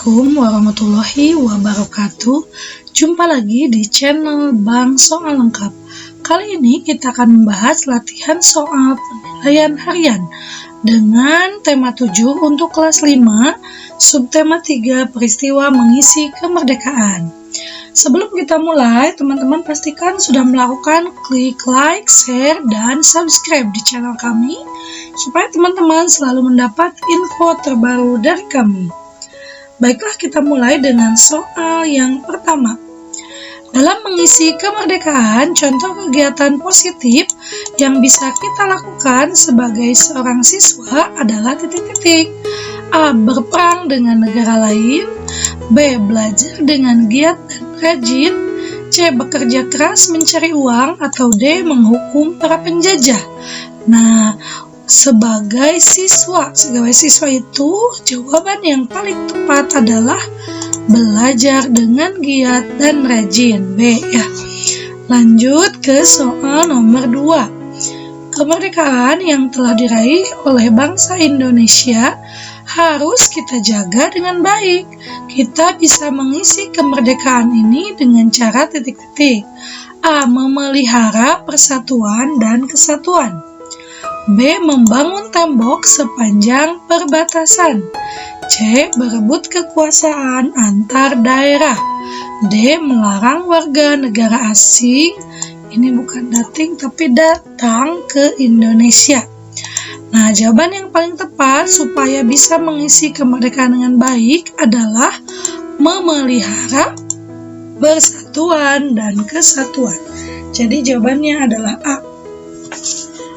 Assalamualaikum warahmatullahi wabarakatuh. Jumpa lagi di channel Bang Soal Lengkap. Kali ini kita akan membahas latihan soal penilaian harian dengan tema 7 untuk kelas 5, subtema 3 peristiwa mengisi kemerdekaan. Sebelum kita mulai, teman-teman pastikan sudah melakukan klik like, share, dan subscribe di channel kami supaya teman-teman selalu mendapat info terbaru dari kami. Baiklah, kita mulai dengan soal yang pertama. Dalam mengisi kemerdekaan, contoh kegiatan positif yang bisa kita lakukan sebagai seorang siswa adalah titik-titik. A. Berperang dengan negara lain. B. Belajar dengan giat dan rajin. C. Bekerja keras mencari uang. Atau D. Menghukum para penjajah. Nah, sebagai siswa itu jawaban yang paling tepat adalah belajar dengan giat dan rajin. B ya. Lanjut ke soal nomor 2. Kemerdekaan yang telah diraih oleh bangsa Indonesia harus kita jaga dengan baik. Kita bisa mengisi kemerdekaan ini dengan cara titik-titik. A. Memelihara persatuan dan kesatuan. B. Membangun tembok sepanjang perbatasan. C. Berebut kekuasaan antar daerah. D. Melarang warga negara asing, ini bukan dating tapi datang ke Indonesia. Nah, jawaban yang paling tepat supaya bisa mengisi kemerdekaan dengan baik adalah memelihara persatuan dan kesatuan. Jadi jawabannya adalah A.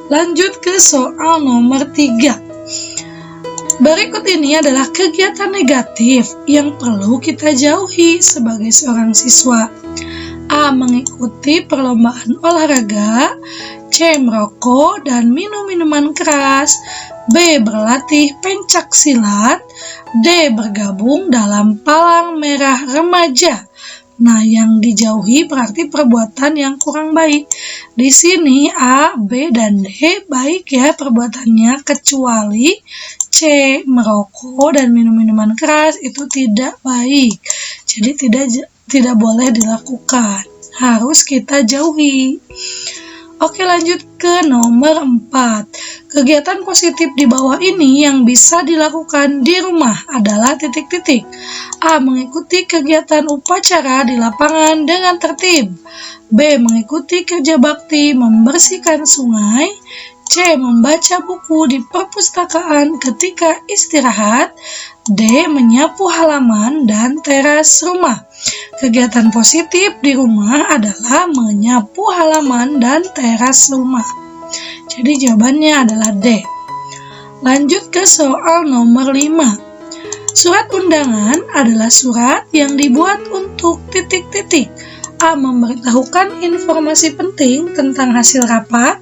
Lanjut ke soal nomor 3. Berikut ini adalah kegiatan negatif yang perlu kita jauhi sebagai seorang siswa. A. Mengikuti perlombaan olahraga. C. Merokok dan minum minuman keras. B. Berlatih pencak silat. D. Bergabung dalam palang merah remaja. Nah, yang dijauhi berarti perbuatan yang kurang baik. Di sini A, B, dan D baik ya perbuatannya, kecuali C, merokok dan minum minuman keras itu tidak baik. Jadi tidak boleh dilakukan. Harus kita jauhi. Oke, lanjut ke nomor 4. Kegiatan positif di bawah ini yang bisa dilakukan di rumah adalah titik-titik. A. Mengikuti kegiatan upacara di lapangan dengan tertib. B. Mengikuti kerja bakti membersihkan sungai. C. Membaca buku di perpustakaan ketika istirahat. D. Menyapu halaman dan teras rumah. Kegiatan positif di rumah adalah menyapu halaman dan teras rumah. Jadi jawabannya adalah D. Lanjut ke soal nomor 5. Surat undangan adalah surat yang dibuat untuk titik-titik. A. Memberitahukan informasi penting tentang hasil rapat.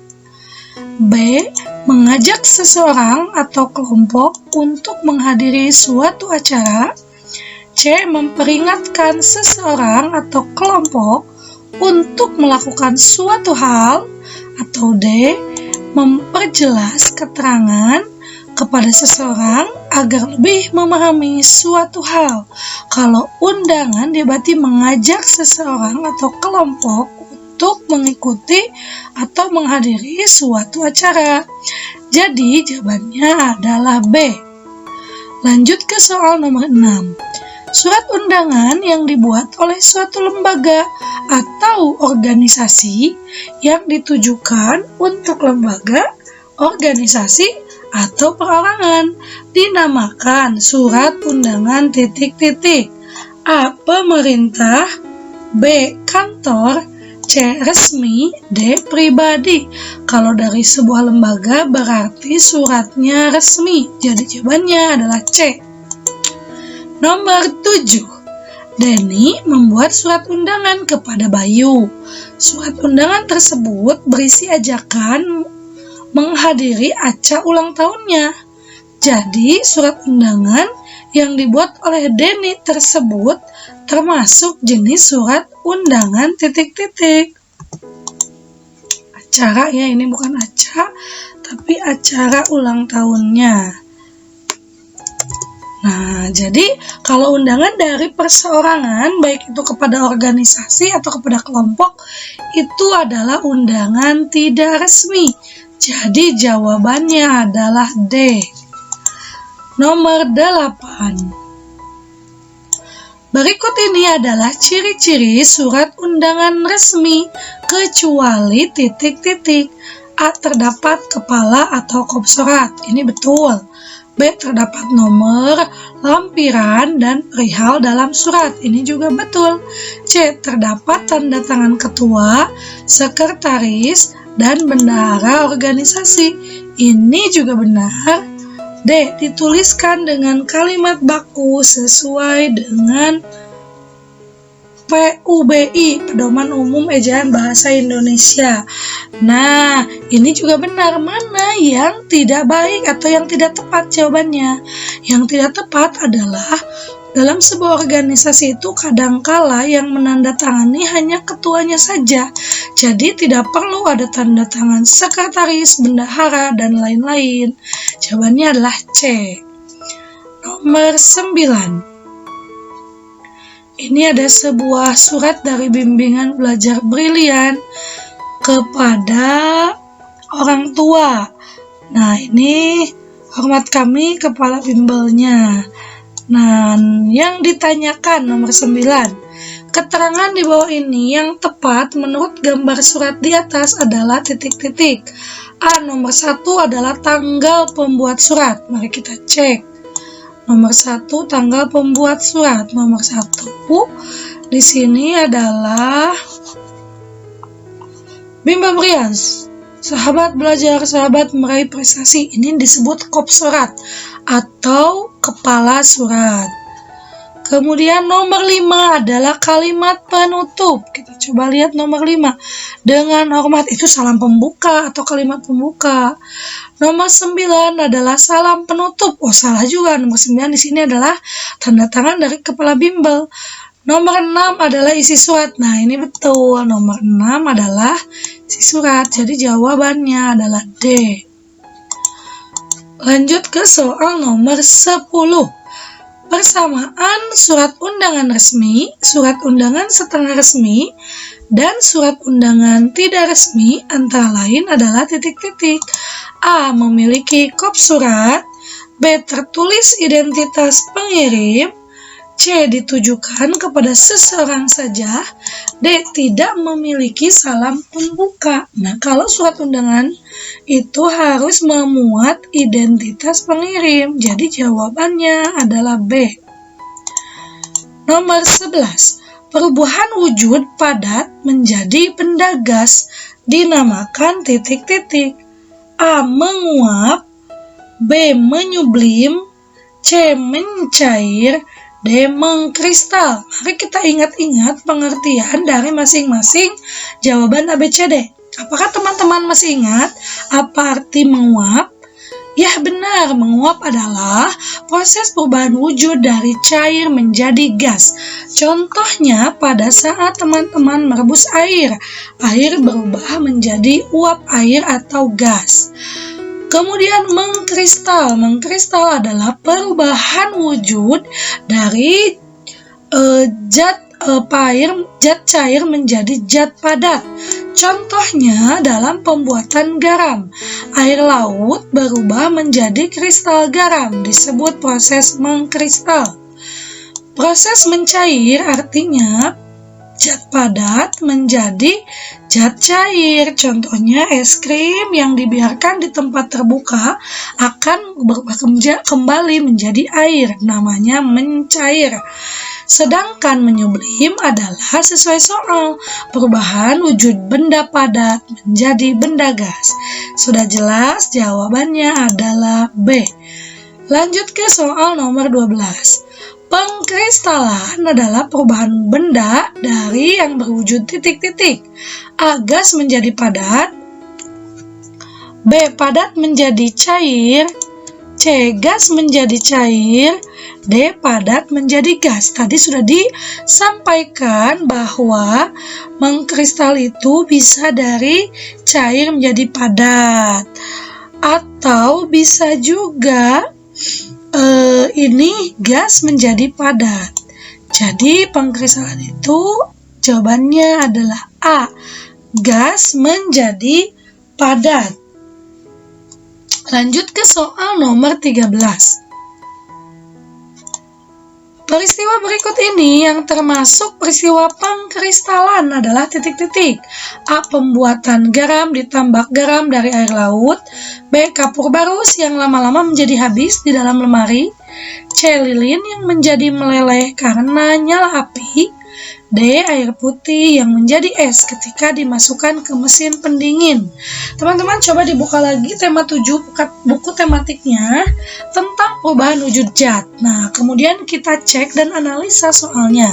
B. Mengajak seseorang atau kelompok untuk menghadiri suatu acara. C. Memperingatkan seseorang atau kelompok untuk melakukan suatu hal. Atau D. Memperjelas keterangan kepada seseorang agar lebih memahami suatu hal. Kalau undangan dia berarti mengajak seseorang atau kelompok untuk mengikuti atau menghadiri suatu acara. Jadi jawabannya adalah B. Lanjut ke soal nomor 6. Surat undangan yang dibuat oleh suatu lembaga atau organisasi yang ditujukan untuk lembaga, organisasi, atau perorangan dinamakan surat undangan titik-titik. A. Pemerintah. B. Kantor. C. Resmi. D. Pribadi. Kalau dari sebuah lembaga berarti suratnya resmi. Jadi jawabannya adalah C. Nomor 7. Denny membuat surat undangan kepada Bayu. Surat undangan tersebut berisi ajakan menghadiri acara ulang tahunnya. Jadi surat undangan yang dibuat oleh Denny tersebut termasuk jenis surat undangan titik-titik. Acara ya, ini bukan acara tapi acara ulang tahunnya. Nah, jadi kalau undangan dari perseorangan, baik itu kepada organisasi atau kepada kelompok, itu adalah undangan tidak resmi. Jadi jawabannya adalah D. Nomor 8. Berikut ini adalah ciri-ciri surat undangan resmi, kecuali titik-titik. A. Terdapat kepala atau kop surat. Ini betul. B. Terdapat nomor, lampiran, dan perihal dalam surat. Ini juga betul. C. Terdapat tanda tangan ketua, sekretaris, dan bendahara organisasi. Ini juga benar. D. Dituliskan dengan kalimat baku sesuai dengan PUBI, Pedoman Umum Ejaan Bahasa Indonesia. Nah, ini juga benar. Mana yang tidak baik atau yang tidak tepat jawabannya? Yang tidak tepat adalah dalam sebuah organisasi itu kadangkala yang menandatangani hanya ketuanya saja. Jadi tidak perlu ada tanda tangan sekretaris, bendahara, dan lain-lain. Jawabannya adalah C. Nomor 9. Ini ada sebuah surat dari bimbingan belajar brilian kepada orang tua. Nah, ini hormat kami kepala bimbelnya. Nah, yang ditanyakan nomor 9. Keterangan di bawah ini yang tepat menurut gambar surat di atas adalah titik-titik. A. Nomor 1 adalah tanggal pembuat surat. Mari kita cek. Nomor 1 tanggal pembuat surat. Nomor 1 di sini adalah Bimba Brians, sahabat belajar, sahabat meraih prestasi. Ini disebut kop surat atau kepala surat. Kemudian nomor 5 adalah kalimat penutup. Kita coba lihat nomor 5. Dengan hormat, itu salam pembuka atau kalimat pembuka. Nomor 9 adalah salam penutup. Oh, salah juga. Nomor 9 di sini adalah tanda tangan dari kepala bimbel. Nomor 6 adalah isi surat. Nah, ini betul. Nomor 6 adalah isi surat. Jadi jawabannya adalah D. Lanjut ke soal nomor 10. Persamaan surat undangan resmi, surat undangan setengah resmi, dan surat undangan tidak resmi antara lain adalah titik-titik. A. Memiliki kop surat. B. Tertulis identitas pengirim. C. Ditujukan kepada seseorang saja. D. Tidak memiliki salam pembuka. Nah, kalau surat undangan itu harus memuat identitas pengirim. Jadi jawabannya adalah B. Nomor 11. Perubahan wujud padat menjadi benda gas dinamakan titik-titik. A. Menguap. B. Menyublim. C. Mencair. D. Mengkristal. Mari kita ingat-ingat pengertian dari masing-masing jawaban ABCD. Apakah teman-teman masih ingat apa arti menguap? Ya, benar, menguap adalah proses perubahan wujud dari cair menjadi gas. Contohnya pada saat teman-teman merebus air, air berubah menjadi uap air atau gas. Kemudian mengkristal. Mengkristal adalah perubahan wujud dari zat cair menjadi zat padat. Contohnya dalam pembuatan garam, air laut berubah menjadi kristal garam, disebut proses mengkristal. Proses mencair artinya zat padat menjadi zat cair. Contohnya es krim yang dibiarkan di tempat terbuka akan berubah kembali menjadi air, namanya mencair. Sedangkan menyublim adalah sesuai soal, perubahan wujud benda padat menjadi benda gas. Sudah jelas, jawabannya adalah B. Lanjut ke soal nomor 12. Pengkristalan adalah perubahan benda dari yang berwujud titik-titik. A. Gas menjadi padat. B. Padat menjadi cair. C. Gas menjadi cair. D. Padat menjadi gas. Tadi sudah disampaikan bahwa mengkristal itu bisa dari cair menjadi padat, atau bisa juga ini gas menjadi padat. Jadi pengkristalan itu jawabannya adalah A. Gas menjadi padat. Lanjut ke soal nomor 13. Peristiwa berikut ini yang termasuk peristiwa pengkristalan adalah titik-titik. A. Pembuatan garam ditambak garam dari air laut. B. Kapur barus yang lama-lama menjadi habis di dalam lemari. C. Lilin yang menjadi meleleh karena nyala api. D. Air putih yang menjadi es ketika dimasukkan ke mesin pendingin. Teman-teman coba dibuka lagi tema 7 buku tematiknya tentang perubahan wujud zat. Nah, kemudian kita cek dan analisa soalnya.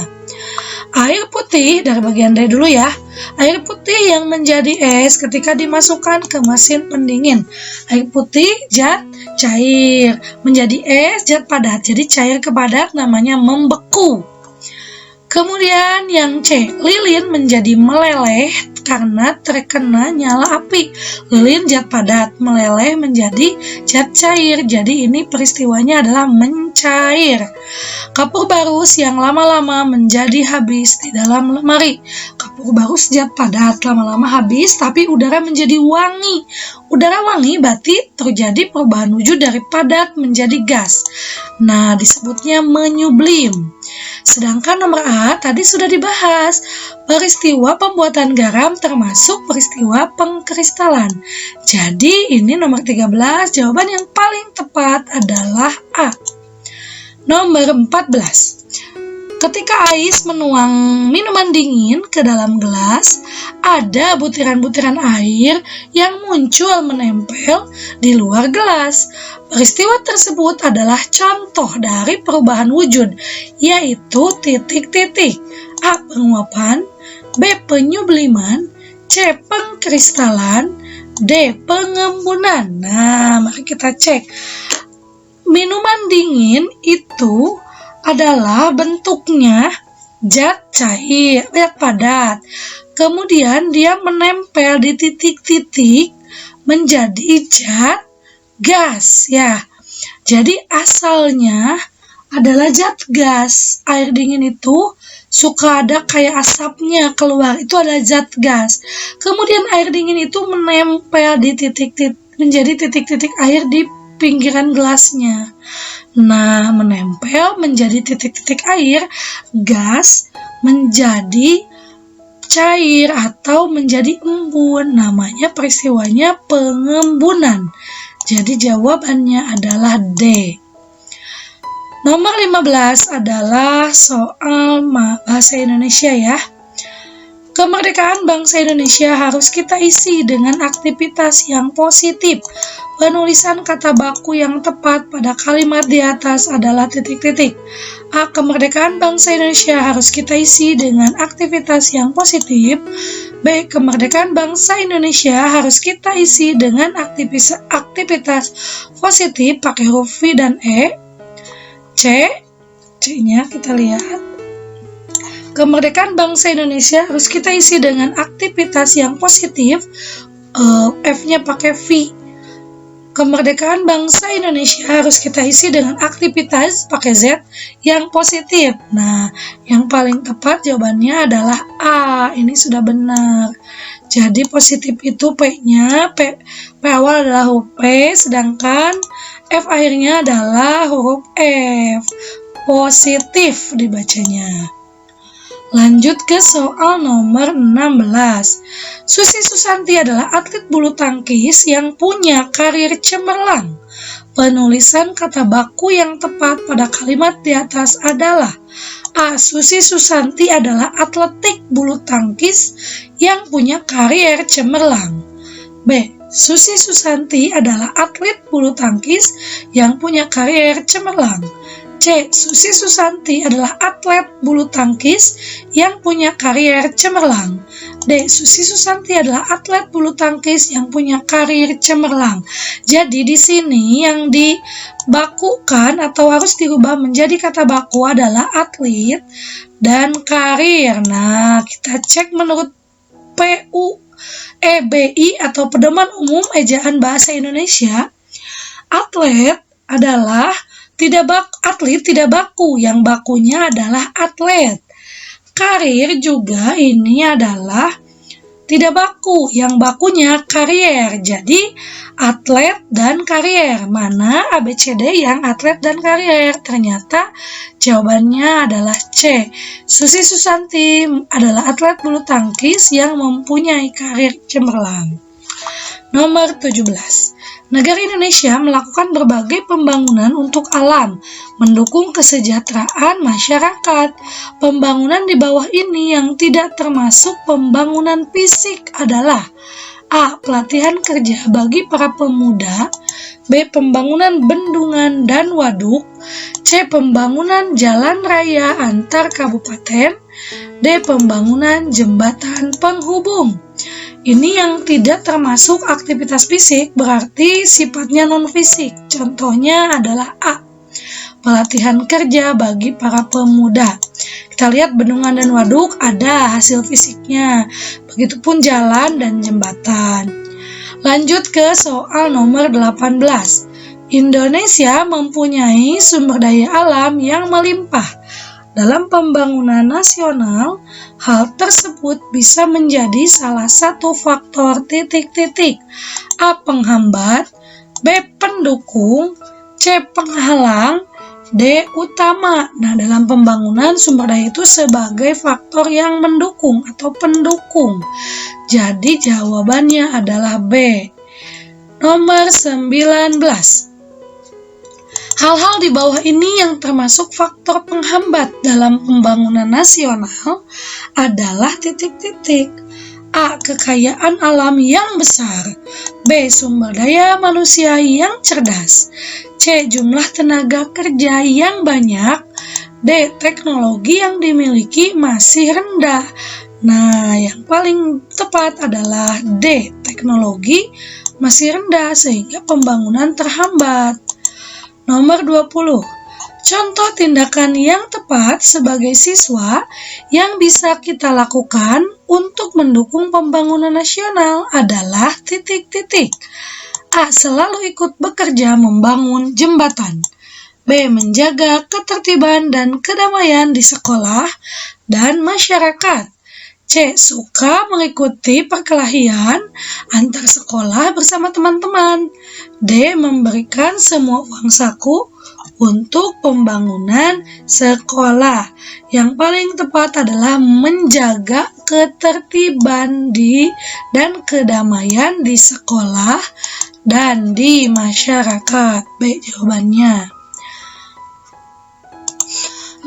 Air putih, dari bagian D dulu ya. Air putih yang menjadi es ketika dimasukkan ke mesin pendingin. Air putih zat cair, menjadi es zat padat. Jadi cair ke padat namanya membeku. Kemudian yang C, lilin menjadi meleleh karena terkena nyala api. Lilin zat padat, meleleh menjadi zat cair. Jadi ini peristiwanya adalah mencair. Kapur barus yang lama-lama menjadi habis di dalam lemari. Kapur barus zat padat, lama-lama habis tapi udara menjadi wangi. Udara wangi berarti terjadi perubahan wujud dari padat menjadi gas. Nah, disebutnya menyublim. Sedangkan nomor A tadi sudah dibahas. Peristiwa pembuatan garam termasuk peristiwa pengkristalan. Jadi ini nomor 13, jawaban yang paling tepat adalah A. Nomor 14. Ketika Ais menuang minuman dingin ke dalam gelas, ada butiran-butiran air yang muncul menempel di luar gelas. Peristiwa tersebut adalah contoh dari perubahan wujud, yaitu titik-titik. A. Penguapan, B. Penyubliman, C. Pengkristalan, D. Pengembunan. Nah, mari kita cek. Minuman dingin itu adalah bentuknya zat cair, zat padat. Kemudian dia menempel di titik-titik menjadi zat gas ya. Jadi asalnya adalah zat gas. Air dingin itu suka ada kayak asapnya keluar, itu adalah zat gas. Kemudian air dingin itu menempel di titik-titik menjadi titik-titik air di pinggiran gelasnya. Nah, menempel menjadi titik-titik air, gas menjadi cair atau menjadi embun. Namanya peristiwanya pengembunan. Jadi jawabannya adalah D. Nomor 15 adalah soal bahasa Indonesia ya. Kemerdekaan bangsa Indonesia harus kita isi dengan aktivitas yang positif. Penulisan kata baku yang tepat pada kalimat di atas adalah titik-titik. A. Kemerdekaan bangsa Indonesia harus kita isi dengan aktivitas yang positif. B. Kemerdekaan bangsa Indonesia harus kita isi dengan aktivitas positif pakai huruf V dan E. C-nya kita lihat. Kemerdekaan bangsa Indonesia harus kita isi dengan aktivitas yang positif. F-nya pakai V. Kemerdekaan bangsa Indonesia harus kita isi dengan aktivitas pakai Z yang positif. Nah, yang paling tepat jawabannya adalah A. Ini sudah benar. Jadi positif itu P-nya, P awal adalah huruf P, sedangkan F akhirnya adalah huruf F. Positif dibacanya. Lanjut ke soal nomor 16. Susi Susanti adalah atlet bulu tangkis yang punya karir cemerlang. Penulisan kata baku yang tepat pada kalimat di atas adalah A. Susi Susanti adalah atletik bulu tangkis yang punya karir cemerlang. B. Susi Susanti adalah atlet bulu tangkis yang punya karir cemerlang. C. Susi Susanti adalah atlet bulu tangkis yang punya karier cemerlang. D. Susi Susanti adalah atlet bulu tangkis yang punya karir cemerlang. Jadi di sini yang dibakukan atau harus dirubah menjadi kata baku adalah atlet dan karir. Nah, kita cek menurut PUEBI atau Pedoman Umum Ejaan Bahasa Indonesia, atlet adalah Atlet tidak baku, yang bakunya adalah atlet. Karir juga ini adalah tidak baku, yang bakunya karier. Jadi atlet dan karier. Mana ABCD yang atlet dan karier? Ternyata jawabannya adalah C. Susi Susanti adalah atlet bulu tangkis yang mempunyai karir cemerlang. Nomor 17. Negara Indonesia melakukan berbagai pembangunan untuk alam, mendukung kesejahteraan masyarakat. Pembangunan di bawah ini yang tidak termasuk pembangunan fisik adalah A. Pelatihan kerja bagi para pemuda, B. Pembangunan bendungan dan waduk, C. Pembangunan jalan raya antar kabupaten, D. Pembangunan jembatan penghubung. Ini yang tidak termasuk aktivitas fisik, berarti sifatnya non-fisik. Contohnya adalah A. Pelatihan kerja bagi para pemuda. Kita lihat bendungan dan waduk ada hasil fisiknya. Begitupun jalan dan jembatan. Lanjut ke soal nomor 18. Indonesia mempunyai sumber daya alam yang melimpah. Dalam pembangunan nasional, hal tersebut bisa menjadi salah satu faktor titik-titik. A. Penghambat, B. Pendukung, C. Penghalang, D. Utama. Nah, dalam pembangunan sumber daya itu sebagai faktor yang mendukung atau pendukung. Jadi jawabannya adalah B. Nomor 19. Hal-hal di bawah ini yang termasuk faktor penghambat dalam pembangunan nasional adalah titik-titik. A. Kekayaan alam yang besar, B. Sumber daya manusia yang cerdas, C. Jumlah tenaga kerja yang banyak, D. Teknologi yang dimiliki masih rendah. Nah, yang paling tepat adalah D. Teknologi masih rendah sehingga pembangunan terhambat. Nomor 20. Contoh tindakan yang tepat sebagai siswa yang bisa kita lakukan untuk mendukung pembangunan nasional adalah titik-titik. A. Selalu ikut bekerja membangun jembatan. B. Menjaga ketertiban dan kedamaian di sekolah dan masyarakat. C. Suka mengikuti perkelahian antar sekolah bersama teman-teman. D. Memberikan semua uang saku untuk pembangunan sekolah. Yang paling tepat adalah menjaga ketertiban dan kedamaian di sekolah dan di masyarakat. B. Jawabannya.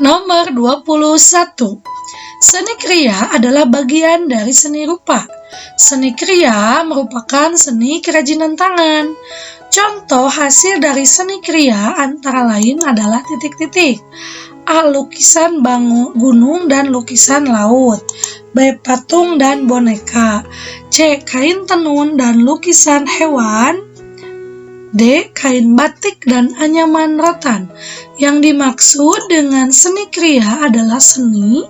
Nomor 21. Seni kriya adalah bagian dari seni rupa. Seni kriya merupakan seni kerajinan tangan. Contoh hasil dari seni kriya antara lain adalah titik-titik. A. Lukisan gunung dan lukisan laut. B. Patung dan boneka. C. Kain tenun dan lukisan hewan. D. Kain batik dan anyaman rotan. Yang dimaksud dengan seni kriya adalah seni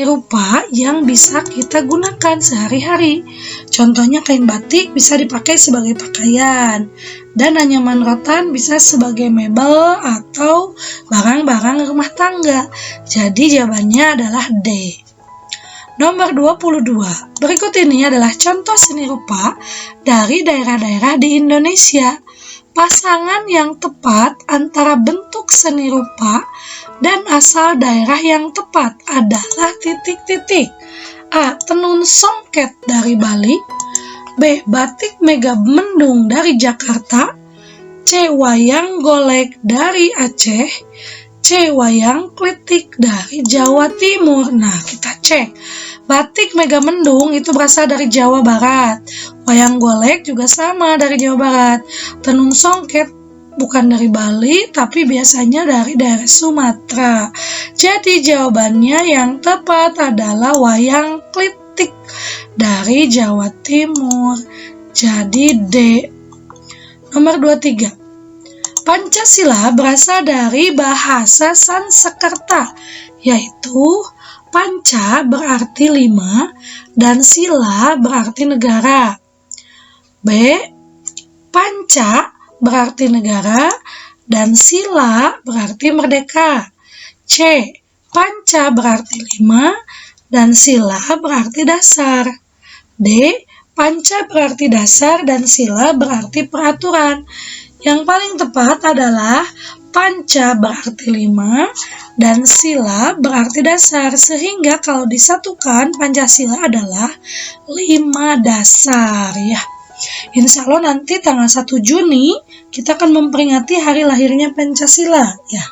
rupa yang bisa kita gunakan sehari-hari. Contohnya kain batik bisa dipakai sebagai pakaian dan anyaman rotan bisa sebagai mebel atau barang-barang rumah tangga. Jadi jawabannya adalah D. Nomor 22. Berikut ini adalah contoh seni rupa dari daerah-daerah di Indonesia. Pasangan yang tepat antara bentuk seni rupa dan asal daerah yang tepat adalah titik-titik. A. Tenun songket dari Bali. B. Batik Megamendung dari Jakarta. C. Wayang golek dari Aceh. C. Wayang klitik dari Jawa Timur. Nah, kita cek. Batik Megamendung itu berasal dari Jawa Barat. Wayang golek juga sama dari Jawa Barat. Tenun songket bukan dari Bali, tapi biasanya dari daerah Sumatera. Jadi jawabannya yang tepat adalah wayang klitik dari Jawa Timur. Jadi D. Nomor 23. Pancasila berasal dari bahasa Sanskerta, yaitu panca berarti 5 dan sila berarti negara. B. Panca berarti negara dan sila berarti merdeka. C. Panca berarti 5 dan sila berarti dasar. D. Panca berarti dasar dan sila berarti peraturan. Yang paling tepat adalah panca berarti 5 dan sila berarti dasar. Sehingga kalau disatukan Pancasila adalah 5 dasar ya. Insya Allah nanti tanggal 1 Juni kita akan memperingati hari lahirnya Pancasila ya.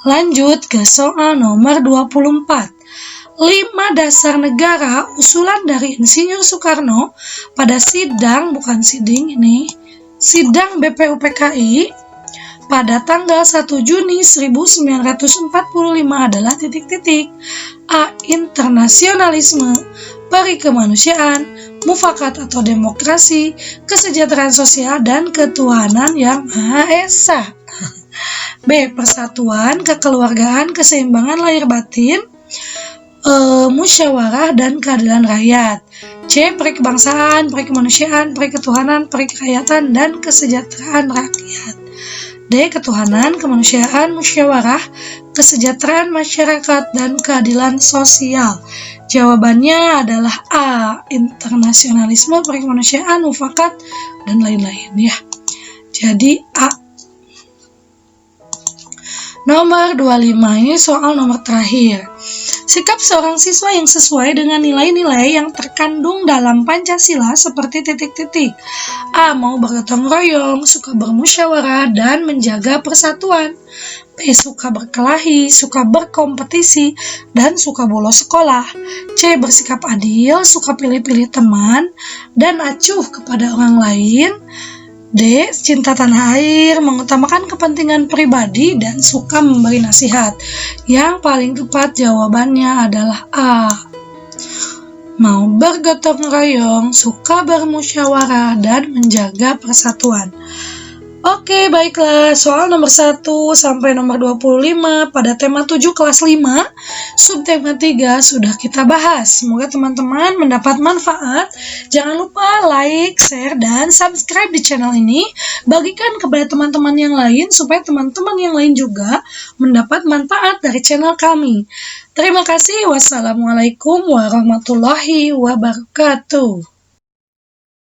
Lanjut ke soal nomor 24. 5 dasar negara usulan dari Insinyur Soekarno pada sidang BPUPKI pada tanggal 1 Juni 1945 adalah titik-titik. A. Internasionalisme, peri kemanusiaan, mufakat atau demokrasi, kesejahteraan sosial, dan ketuhanan yang Maha Esa. B. Persatuan, kekeluargaan, keseimbangan lahir batin, musyawarah dan keadilan rakyat. C. Peri kebangsaan, peri kemanusiaan, peri ketuhanan, peri kerakyatan, dan kesejahteraan rakyat. D. Ketuhanan, kemanusiaan, musyawarah, kesejahteraan masyarakat, dan keadilan sosial. Jawabannya adalah A. Internasionalisme, peri kemanusiaan, mufakat, dan lain-lain ya. Jadi A. Nomor 25 ini soal nomor terakhir. Sikap seorang siswa yang sesuai dengan nilai-nilai yang terkandung dalam Pancasila seperti titik-titik. A. Mau bergotong royong, suka bermusyawarah, dan menjaga persatuan. B. Suka berkelahi, suka berkompetisi, dan suka bolos sekolah. C. Bersikap adil, suka pilih-pilih teman, dan acuh kepada orang lain. D. Cinta tanah air, mengutamakan kepentingan pribadi, dan suka memberi nasihat. Yang paling tepat jawabannya adalah A. Mau bergotong royong, suka bermusyawarah, dan menjaga persatuan. Oke, baiklah. Soal nomor 1 sampai nomor 25 pada tema 7 kelas 5, subtema 3 sudah kita bahas. Semoga teman-teman mendapat manfaat. Jangan lupa like, share, dan subscribe di channel ini. Bagikan kepada teman-teman yang lain supaya teman-teman yang lain juga mendapat manfaat dari channel kami. Terima kasih. Wassalamualaikum warahmatullahi wabarakatuh.